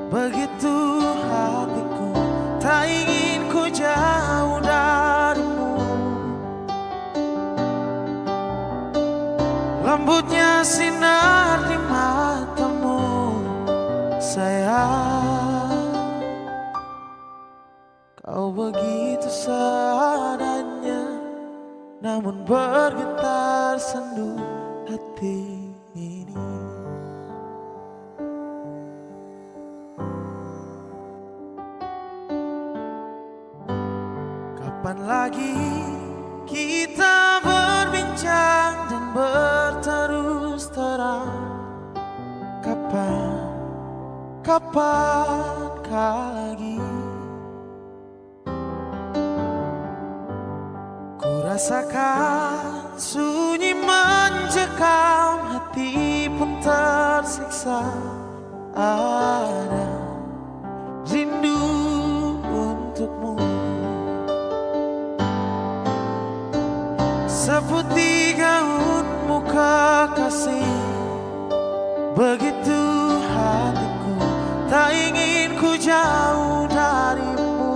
Begitu hatiku tak ingin ku jauh darimu. Lembutnya sinar di matamu, sayang. Kau begitu seadanya, namun bergetar sendu hati ini. Kapan lagi kita berbincang dan berterus terang? Kapankah lagi ku rasakan sunyi mencekam, hati pun tersiksa. Ada rindu untukmu, seputih gaunmu kekasih. Begitu hatiku tak ingin ku jauh darimu.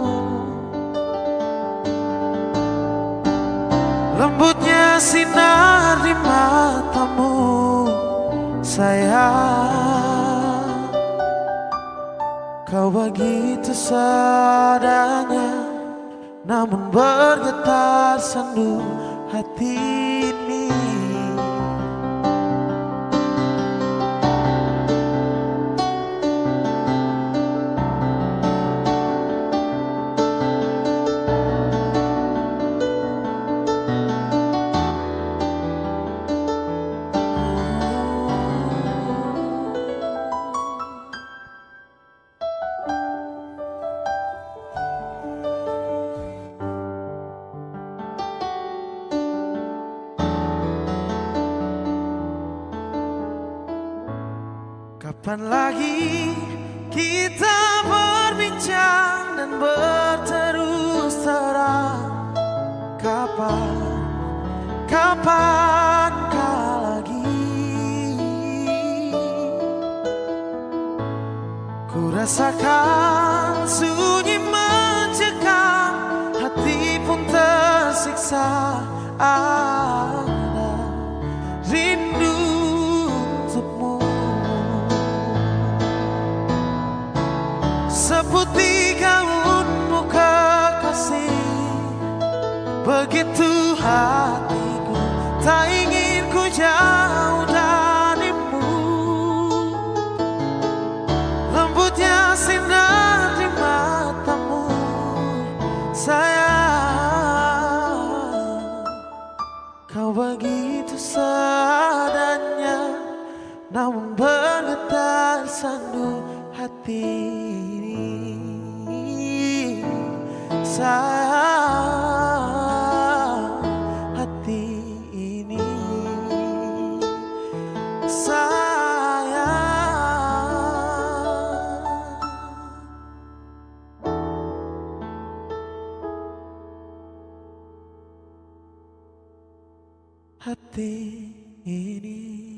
Lembutnya sinar di matamu, sayang. Kau begitu seadanya, namun bergetar sendu hati ini. Kapan lagi kita berbincang dan berterus terang? Kapankah lagi ku rasakan sunyi mencekam, hati pun tersiksa. Ada rindu untukmu, seputih gaunmu kekasih. Begitu hatiku tak ingin ku jauh darimu. Lembutnya sinar di matamu, sayang. Kau begitu seadanya, namun bergetar sendu hati ini, sayang. Hati ini, sayang. Hati ini.